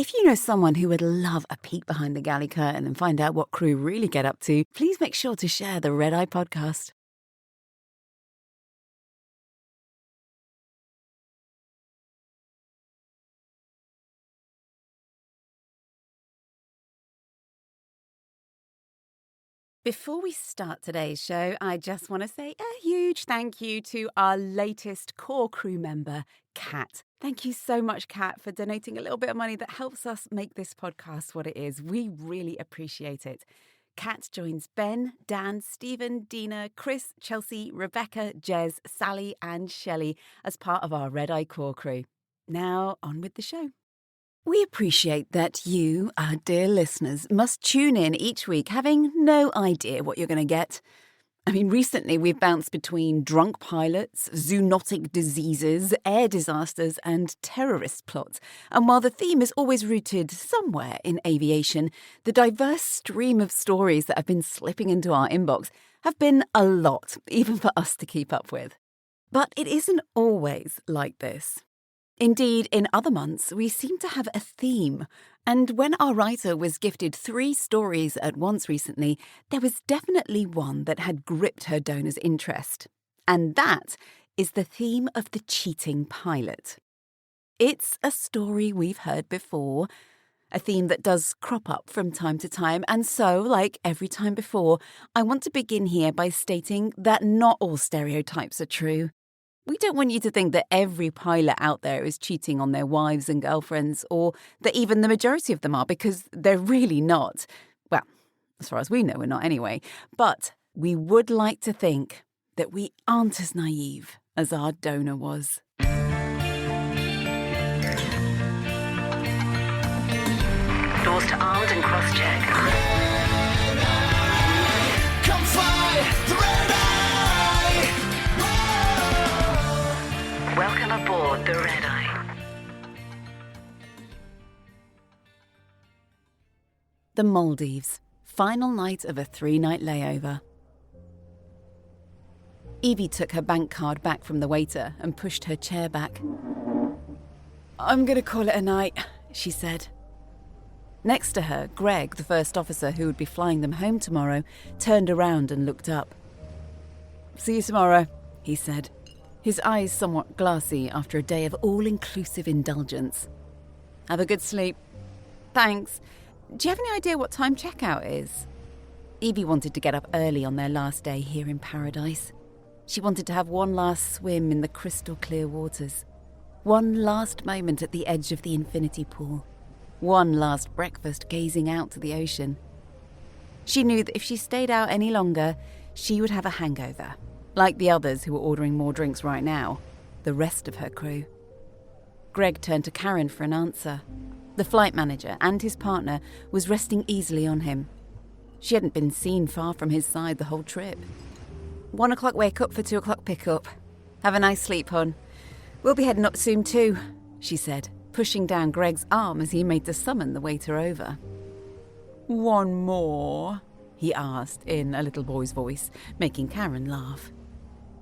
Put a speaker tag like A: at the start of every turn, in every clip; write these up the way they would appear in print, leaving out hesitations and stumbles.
A: If you know someone who would love a peek behind the galley curtain and find out what crew really get up to, please make sure to share the Red Eye podcast. Before we start today's show, I just want to say a huge thank you to our latest core crew member, Kat. Thank you so much, Kat, for donating a little bit of money that helps us make this podcast what it is. We really appreciate it. Kat joins Ben, Dan, Stephen, Dina, Chris, Chelsea, Rebecca, Jez, Sally and Shelley as part of our Red Eye core crew. Now, on with the show. We appreciate that you, our dear listeners, must tune in each week having no idea what you're going to get. I mean, recently we've bounced between drunk pilots, zoonotic diseases, air disasters and terrorist plots. And while the theme is always rooted somewhere in aviation, the diverse stream of stories that have been slipping into our inbox have been a lot, even for us to keep up with. But it isn't always like this. Indeed, in other months, we seem to have a theme. And when our writer was gifted 3 stories at once recently, there was definitely one that had gripped her donor's interest. And that is the theme of the cheating pilot. It's a story we've heard before, a theme that does crop up from time to time. And so, like every time before, I want to begin here by stating that not all stereotypes are true. We don't want you to think that every pilot out there is cheating on their wives and girlfriends, or that even the majority of them are, because they're really not. Well, as far as we know, we're not anyway. But we would like to think that we aren't as naive as our donor was. Doors to armed and cross-check. Come fly the Red Eye! Welcome aboard the Red Eye. The Maldives, final night of a 3-night layover. Evie took her bank card back from the waiter and pushed her chair back. "I'm going to call it a night," she said. Next to her, Greg, the first officer who would be flying them home tomorrow, turned around and looked up. "See you tomorrow," he said, his eyes somewhat glassy after a day of all-inclusive indulgence. "Have a good sleep." "Thanks. Do you have any idea what time checkout is?" Evie wanted to get up early on their last day here in paradise. She wanted to have one last swim in the crystal-clear waters, one last moment at the edge of the infinity pool, one last breakfast gazing out to the ocean. She knew that if she stayed out any longer, she would have a hangover. Like the others who were ordering more drinks right now, the rest of her crew. Greg turned to Karen for an answer. The flight manager and his partner was resting easily on him. She hadn't been seen far from his side the whole trip. 1 o'clock wake up for 2 o'clock pick up. Have a nice sleep, hon. We'll be heading up soon too, she said, pushing down Greg's arm as he made to summon the waiter over. "One more?" he asked in a little boy's voice, making Karen laugh.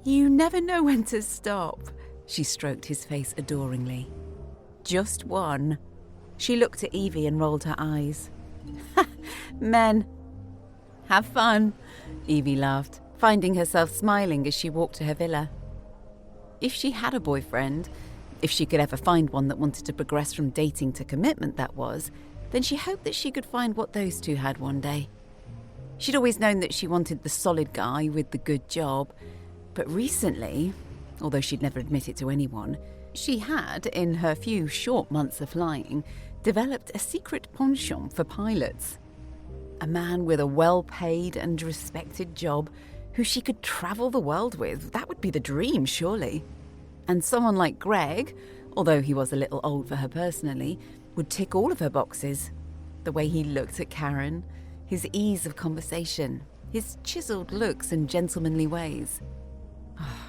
A: "You never know when to stop," she stroked his face adoringly. "Just one." She looked at Evie and rolled her eyes. "Men. Have fun," Evie laughed, finding herself smiling as she walked to her villa. If she had a boyfriend, if she could ever find one that wanted to progress from dating to commitment, that was, then she hoped that she could find what those two had one day. She'd always known that she wanted the solid guy with the good job, but recently, although she'd never admit it to anyone, she had, in her few short months of flying, developed a secret penchant for pilots. A man with a well-paid and respected job who she could travel the world with. That would be the dream, surely. And someone like Greg, although he was a little old for her personally, would tick all of her boxes. The way he looked at Karen, his ease of conversation, his chiseled looks and gentlemanly ways.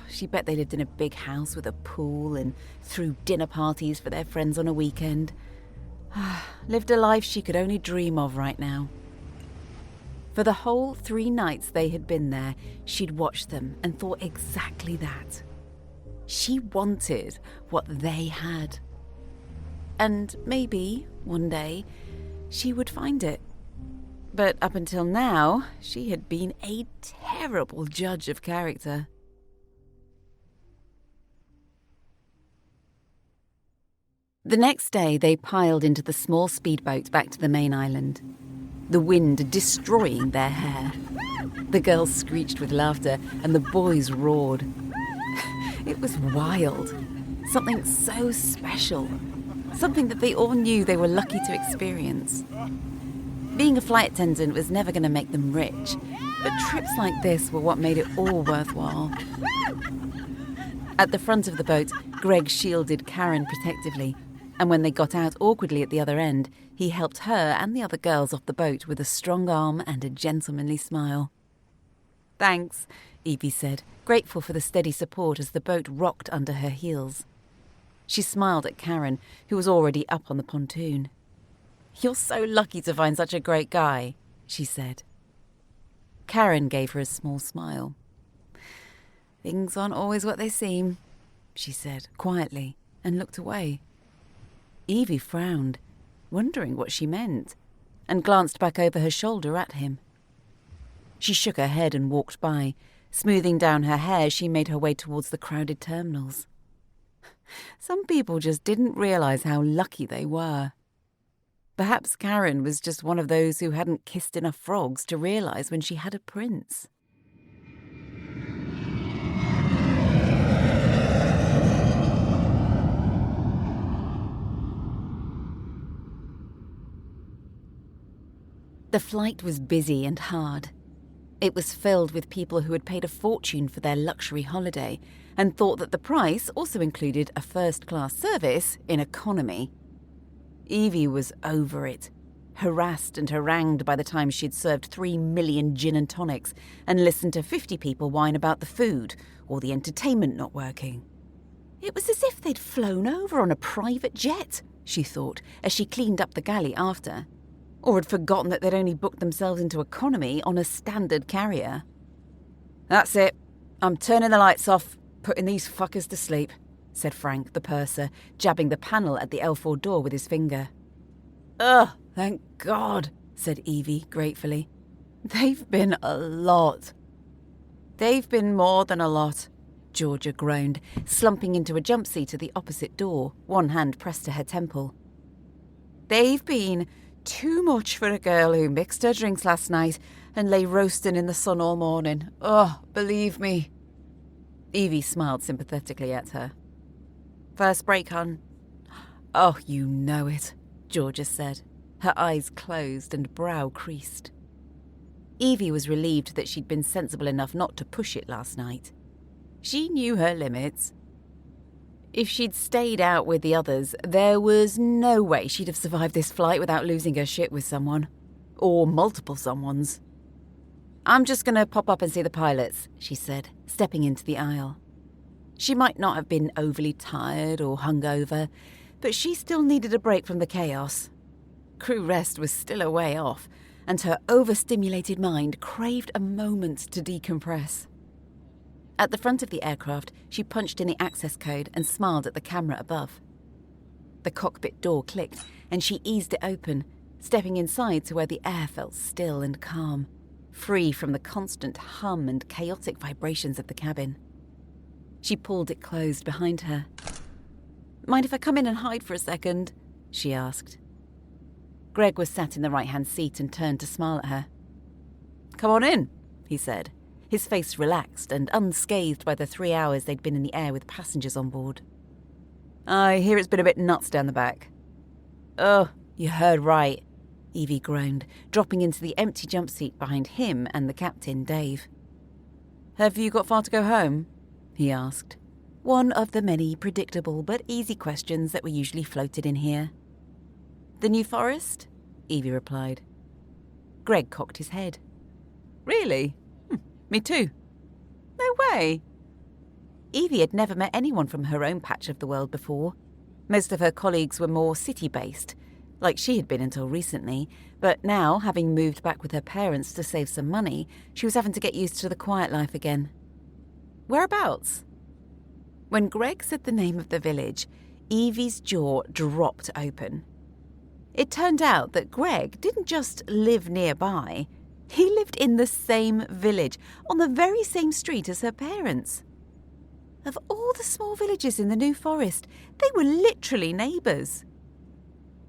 A: She bet they lived in a big house with a pool and threw dinner parties for their friends on a weekend. Lived a life she could only dream of right now. For the whole 3 nights they had been there, she'd watched them and thought exactly that. She wanted what they had. and maybe, one day, she would find it. But up until now, she had been a terrible judge of character. The next day, they piled into the small speedboat back to the main island, the wind destroying their hair. The girls screeched with laughter, and the boys roared. It was wild. Something so special. Something that they all knew they were lucky to experience. Being a flight attendant was never going to make them rich, but trips like this were what made it all worthwhile. At the front of the boat, Greg shielded Karen protectively, and when they got out awkwardly at the other end, he helped her and the other girls off the boat with a strong arm and a gentlemanly smile. "Thanks," Evie said, grateful for the steady support as the boat rocked under her heels. She smiled at Karen, who was already up on the pontoon. "You're so lucky to find such a great guy," she said. Karen gave her a small smile. "Things aren't always what they seem," she said quietly, and looked away. Evie frowned, wondering what she meant, and glanced back over her shoulder at him. She shook her head and walked by. Smoothing down her hair, she made her way towards the crowded terminals. Some people just didn't realise how lucky they were. Perhaps Karen was just one of those who hadn't kissed enough frogs to realise when she had a prince. The flight was busy and hard. It was filled with people who had paid a fortune for their luxury holiday and thought that the price also included a first-class service in economy. Evie was over it, harassed and harangued by the time she'd served 3 million gin and tonics and listened to 50 people whine about the food or the entertainment not working. It was as if they'd flown over on a private jet, she thought, as she cleaned up the galley after, or had forgotten that they'd only booked themselves into economy on a standard carrier. "That's it. I'm turning the lights off, putting these fuckers to sleep," said Frank, the purser, jabbing the panel at the L4 door with his finger. "Ugh, thank God," said Evie gratefully. "They've been a lot." "They've been more than a lot," Georgia groaned, slumping into a jump seat at the opposite door, one hand pressed to her temple. "They've been too much for a girl who mixed her drinks last night and lay roasting in the sun all morning. Oh, believe me." Evie smiled sympathetically at her. "First break, hon?" "Oh, you know it," Georgia said, her eyes closed and brow creased. Evie was relieved that she'd been sensible enough not to push it last night. She knew her limits. If she'd stayed out with the others, there was no way she'd have survived this flight without losing her shit with someone. Or multiple someones. "I'm just going to pop up and see the pilots," she said, stepping into the aisle. She might not have been overly tired or hungover, but she still needed a break from the chaos. Crew rest was still a way off, and her overstimulated mind craved a moment to decompress. At the front of the aircraft, she punched in the access code and smiled at the camera above. The cockpit door clicked, and she eased it open, stepping inside to where the air felt still and calm, free from the constant hum and chaotic vibrations of the cabin. She pulled it closed behind her. "Mind if I come in and hide for a second?" she asked. Greg was sat in the right-hand seat and turned to smile at her. "Come on in," he said, his face relaxed and unscathed by the 3 hours they'd been in the air with passengers on board. "I hear it's been a bit nuts down the back." "Oh, you heard right," Evie groaned, dropping into the empty jump seat behind him and the captain, Dave. "Have you got far to go home?" he asked. One of the many predictable but easy questions that were usually floated in here. "The New Forest?" Evie replied. Greg cocked his head. "Really? Me too." "No way." Evie had never met anyone from her own patch of the world before. Most of her colleagues were more city-based, like she had been until recently, but now, having moved back with her parents to save some money, she was having to get used to the quiet life again. "Whereabouts?" When Greg said the name of the village, Evie's jaw dropped open. It turned out that Greg didn't just live nearby. He lived in the same village, on the very same street as her parents. Of all the small villages in the New Forest, they were literally neighbours.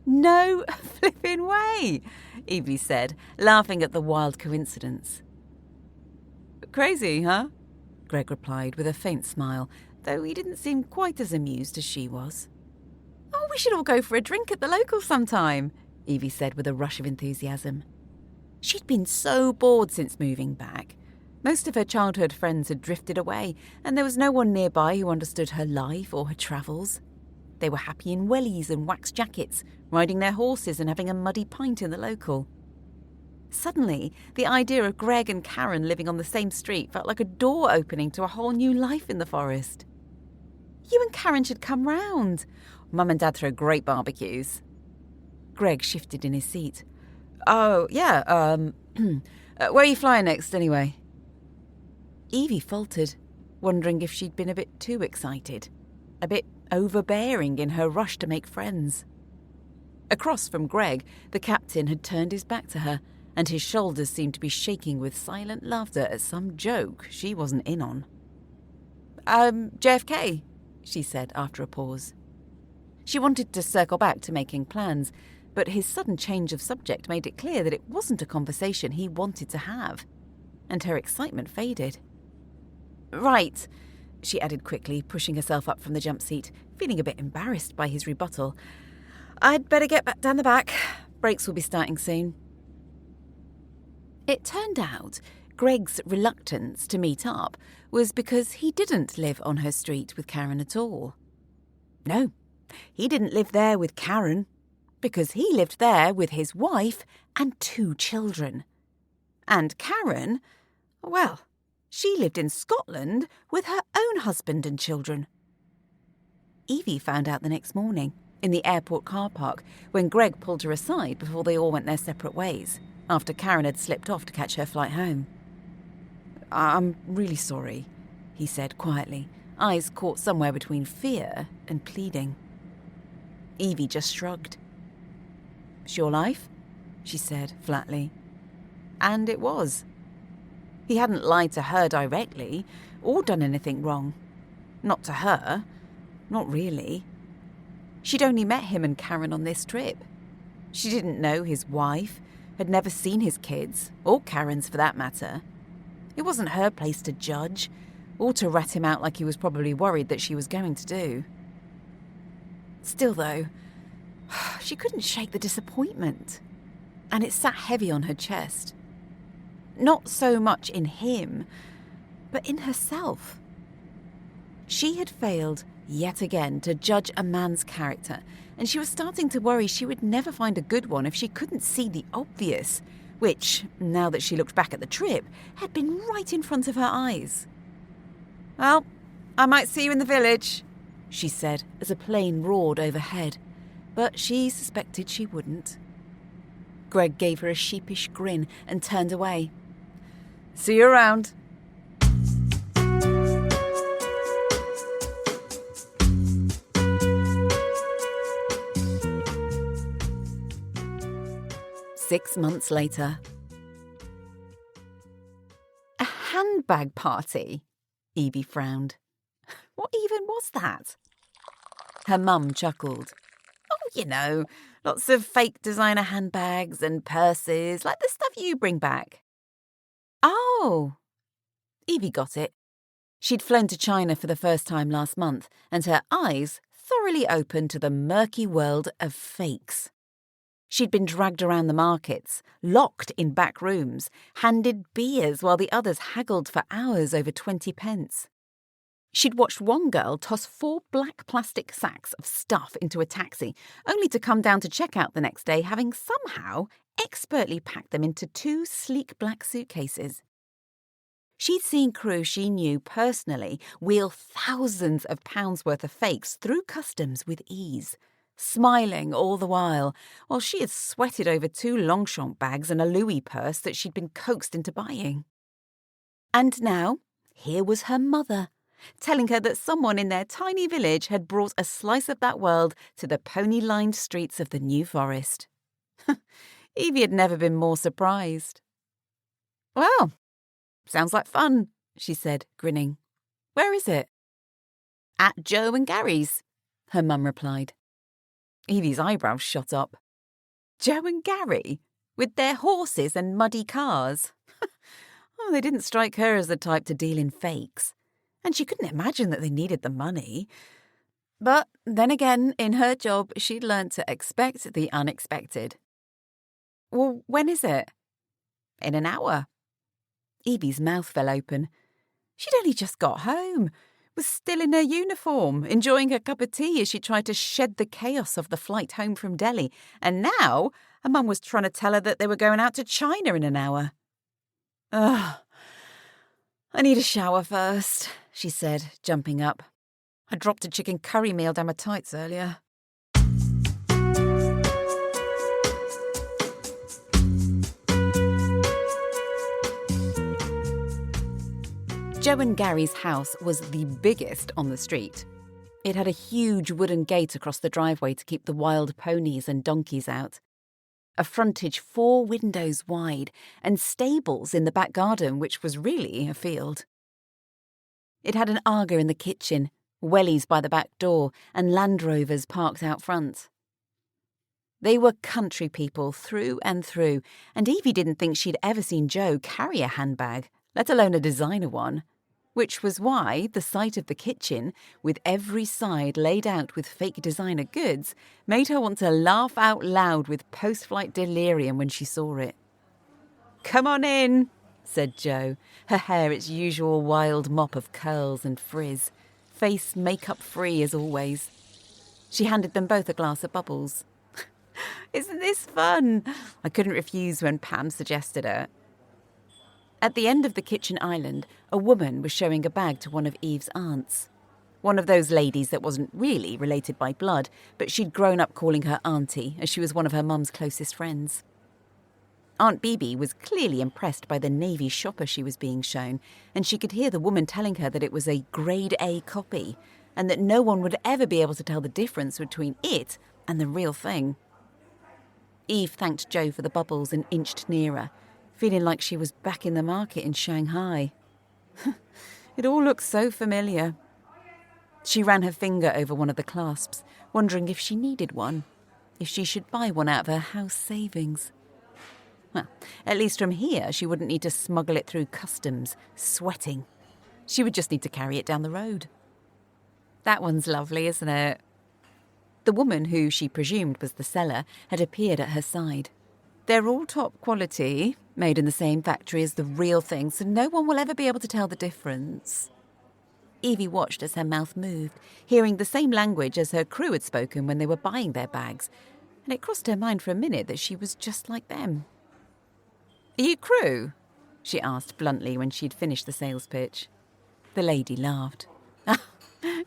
A: "No flipping way," Evie said, laughing at the wild coincidence. "Crazy, huh?" Greg replied with a faint smile, though he didn't seem quite as amused as she was. "Oh, we should all go for a drink at the local sometime," Evie said with a rush of enthusiasm. She'd been so bored since moving back. Most of her childhood friends had drifted away, and there was no one nearby who understood her life or her travels. They were happy in wellies and wax jackets, riding their horses and having a muddy pint in the local. Suddenly, the idea of Greg and Karen living on the same street felt like a door opening to a whole new life in the forest. "You and Karen should come round. Mum and Dad throw great barbecues." Greg shifted in his seat. "Oh, yeah, where are you flying next, anyway?" Evie faltered, wondering if she'd been a bit too excited, a bit overbearing in her rush to make friends. Across from Greg, the captain had turned his back to her, and his shoulders seemed to be shaking with silent laughter at some joke she wasn't in on. JFK, she said after a pause. She wanted to circle back to making plans, but his sudden change of subject made it clear that it wasn't a conversation he wanted to have, and her excitement faded. "Right," she added quickly, pushing herself up from the jump seat, feeling a bit embarrassed by his rebuttal. "I'd better get back down the back. Brakes will be starting soon." It turned out Greg's reluctance to meet up was because he didn't live on her street with Karen at all. No, he didn't live there with Karen, because he lived there with his wife and 2 children. And Karen, well, she lived in Scotland with her own husband and children. Evie found out the next morning, in the airport car park, when Greg pulled her aside before they all went their separate ways, after Karen had slipped off to catch her flight home. "I'm really sorry," he said quietly, eyes caught somewhere between fear and pleading. Evie just shrugged. "It's your life," she said flatly. And it was. He hadn't lied to her directly, or done anything wrong. Not to her. Not really. She'd only met him and Karen on this trip. She didn't know his wife, had never seen his kids, or Karen's for that matter. It wasn't her place to judge, or to rat him out like he was probably worried that she was going to do. Still, though, she couldn't shake the disappointment, and it sat heavy on her chest. Not so much in him, but in herself. She had failed yet again to judge a man's character, and she was starting to worry she would never find a good one if she couldn't see the obvious, which, now that she looked back at the trip, had been right in front of her eyes. "Well, I might see you in the village," she said as a plane roared overhead, but she suspected she wouldn't. Greg gave her a sheepish grin and turned away. "See you around." Six months later. "A handbag party?" Evie frowned. "What even was that?" Her mum chuckled. "Oh, lots of fake designer handbags and purses, like the stuff you bring back." "Oh." Evie got it. She'd flown to China for the first time last month, and her eyes thoroughly opened to the murky world of fakes. She'd been dragged around the markets, locked in back rooms, handed beers while the others haggled for hours over 20 pence. She'd watched one girl toss 4 black plastic sacks of stuff into a taxi, only to come down to checkout the next day having somehow expertly packed them into 2 sleek black suitcases. She'd seen crew she knew personally wheel thousands of pounds worth of fakes through customs with ease, smiling all the while she had sweated over 2 Longchamp bags and a Louis purse that she'd been coaxed into buying. And now, here was her mother, telling her that someone in their tiny village had brought a slice of that world to the pony-lined streets of the New Forest. Evie had never been more surprised. "Well, sounds like fun," she said, grinning. "Where is it?" "At Joe and Gary's," her mum replied. Evie's eyebrows shot up. Joe and Gary? With their horses and muddy cars? Oh, they didn't strike her as the type to deal in fakes. And she couldn't imagine that they needed the money. But then again, in her job, she'd learned to expect the unexpected. "Well, when is it?" "In an hour." Evie's mouth fell open. She'd only just got home, was still in her uniform, enjoying her cup of tea as she tried to shed the chaos of the flight home from Delhi. And now her mum was trying to tell her that they were going out to China in an hour. "Ugh, I need a shower first," she said, jumping up. "I dropped a chicken curry meal down my tights earlier." Joe and Gary's house was the biggest on the street. It had a huge wooden gate across the driveway to keep the wild ponies and donkeys out, a frontage 4 windows wide, and stables in the back garden, which was really a field. It had an Aga in the kitchen, wellies by the back door, and Land Rovers parked out front. They were country people through and through, and Evie didn't think she'd ever seen Joe carry a handbag, let alone a designer one, which was why the sight of the kitchen, with every side laid out with fake designer goods, made her want to laugh out loud with post-flight delirium when she saw it. "Come on in," said Joe, her hair its usual wild mop of curls and frizz, face makeup-free as always. She handed them both a glass of bubbles. "Isn't this fun?" I couldn't refuse when Pam suggested it. At the end of the kitchen island, a woman was showing a bag to one of Eve's aunts. One of those ladies that wasn't really related by blood, but she'd grown up calling her auntie, as she was one of her mum's closest friends. Aunt Bibi was clearly impressed by the navy shopper she was being shown, and she could hear the woman telling her that it was a Grade A copy, and that no one would ever be able to tell the difference between it and the real thing. Eve thanked Joe for the bubbles and inched nearer, feeling like she was back in the market in Shanghai. It all looked so familiar. She ran her finger over one of the clasps, wondering if she needed one, if she should buy one out of her house savings. Well, at least from here she wouldn't need to smuggle it through customs, sweating. She would just need to carry it down the road. "That one's lovely, isn't it?" The woman, who she presumed was the seller, had appeared at her side. "They're all top quality, made in the same factory as the real thing, so no one will ever be able to tell the difference." Evie watched as her mouth moved, hearing the same language as her crew had spoken when they were buying their bags, and it crossed her mind for a minute that she was just like them. "Are you crew?" she asked bluntly when she'd finished the sales pitch. The lady laughed.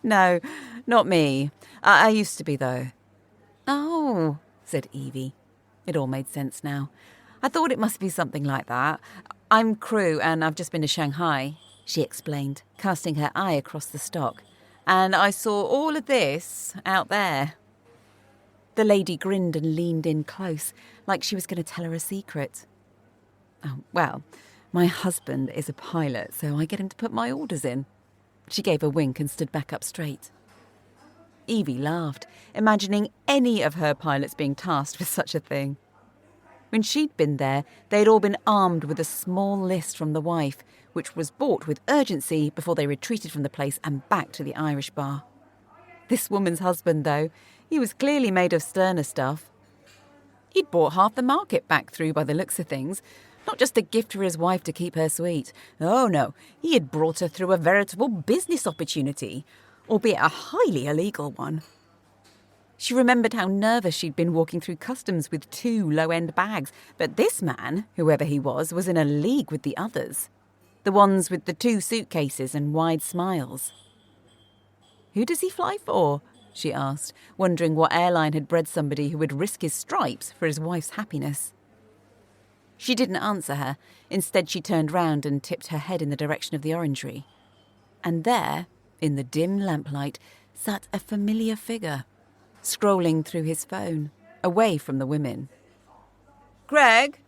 A: "No, not me. I used to be, though." "Oh," said Evie. It all made sense now. "I thought it must be something like that. I'm crew and I've just been to Shanghai," she explained, casting her eye across the stock. "And I saw all of this out there." The lady grinned and leaned in close, like she was going to tell her a secret. "Oh, well, my husband is a pilot, so I get him to put my orders in." She gave a wink and stood back up straight. Evie laughed, imagining any of her pilots being tasked with such a thing. When she'd been there, they'd all been armed with a small list from the wife, which was bought with urgency before they retreated from the place and back to the Irish bar. This woman's husband, though, he was clearly made of sterner stuff. He'd bought half the market back through by the looks of things, not just a gift for his wife to keep her sweet. Oh no, he had brought her through a veritable business opportunity, albeit a highly illegal one. She remembered how nervous she'd been walking through customs with 2 low-end bags, but this man, whoever he was in a league with the others. The ones with the 2 suitcases and wide smiles. "Who does he fly for?" she asked, wondering what airline had bred somebody who would risk his stripes for his wife's happiness. She didn't answer her. Instead, she turned round and tipped her head in the direction of the orangery. And there, In the dim lamplight sat a familiar figure, scrolling through his phone, away from the women. "Greg,"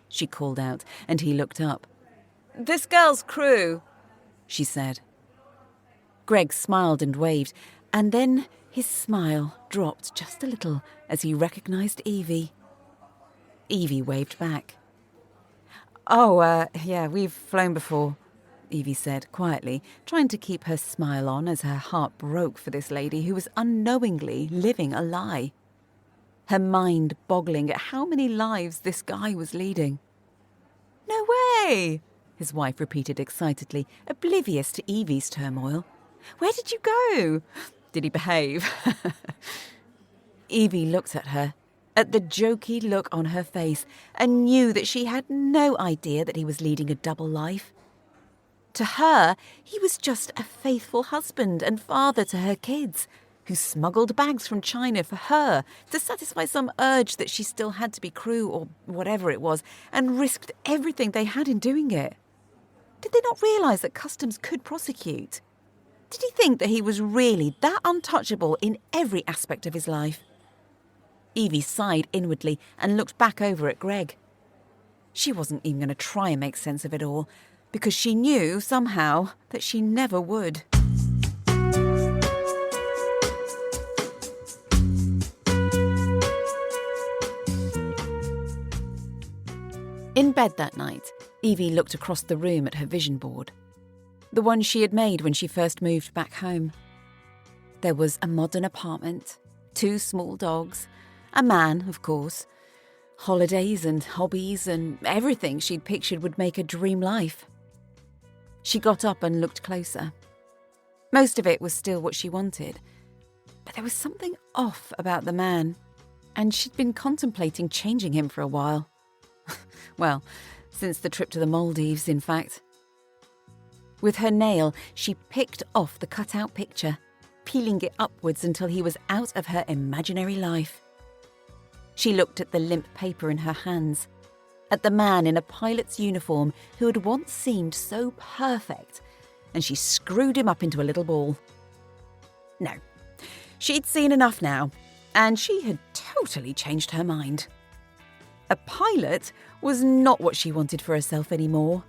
A: she called out, and he looked up. "This girl's crew," she said. Greg smiled and waved, and then his smile dropped just a little as he recognised Evie. Evie waved back. Yeah, we've flown before," Evie said quietly, trying to keep her smile on as her heart broke for this lady who was unknowingly living a lie. Her mind boggling at how many lives this guy was leading. "No way!" his wife repeated excitedly, oblivious to Evie's turmoil. "Where did you go? Did he behave?" Evie looked at her, at the jokey look on her face, and knew that she had no idea that he was leading a double life. To her, he was just a faithful husband and father to her kids, who smuggled bags from China for her to satisfy some urge that she still had to be crew or whatever it was, and risked everything they had in doing it. Did they not realise that customs could prosecute? Did he think that he was really that untouchable in every aspect of his life? Evie sighed inwardly and looked back over at Greg. She wasn't even going to try and make sense of it all, because she knew, somehow, that she never would. In bed that night, Evie looked across the room at her vision board, the one she had made when she first moved back home. There was a modern apartment, 2 small dogs, a man, of course, holidays and hobbies and everything she'd pictured would make a dream life. She got up and looked closer. Most of it was still what she wanted, but there was something off about the man, and she'd been contemplating changing him for a while. Well, since the trip to the Maldives, in fact. With her nail, she picked off the cut-out picture, peeling it upwards until he was out of her imaginary life. She looked at the limp paper in her hands, at the man in a pilot's uniform who had once seemed so perfect, and she screwed him up into a little ball. No, she'd seen enough now, and she had totally changed her mind. A pilot was not what she wanted for herself anymore.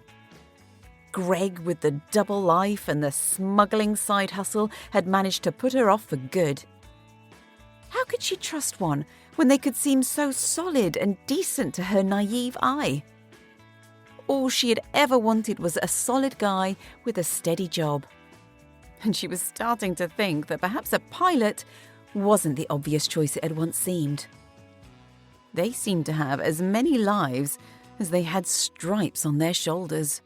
A: Greg, with the double life and the smuggling side hustle, had managed to put her off for good. How could she trust one when they could seem so solid and decent to her naive eye? All she had ever wanted was a solid guy with a steady job. And she was starting to think that perhaps a pilot wasn't the obvious choice it had once seemed. They seemed to have as many lives as they had stripes on their shoulders.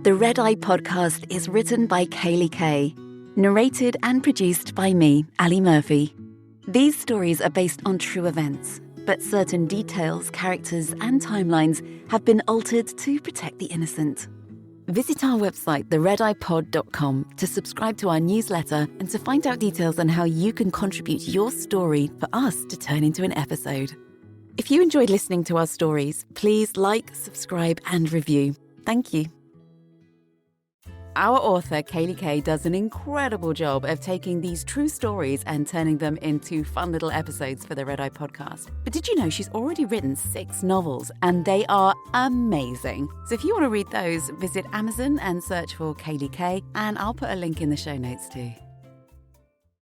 B: The Red Eye Podcast is written by Kaylee Kay, narrated and produced by me, Ali Murphy. These stories are based on true events, but certain details, characters, and timelines have been altered to protect the innocent. Visit our website, theredeyepod.com, to subscribe to our newsletter and to find out details on how you can contribute your story for us to turn into an episode. If you enjoyed listening to our stories, please like, subscribe, and review. Thank you. Our author, Kaylee Kay, does an incredible job of taking these true stories and turning them into fun little episodes for the Red Eye Podcast. But did you know she's already written 6 novels, and they are amazing? So if you want to read those, visit Amazon and search for Kaylee Kay, and I'll put a link in the show notes too.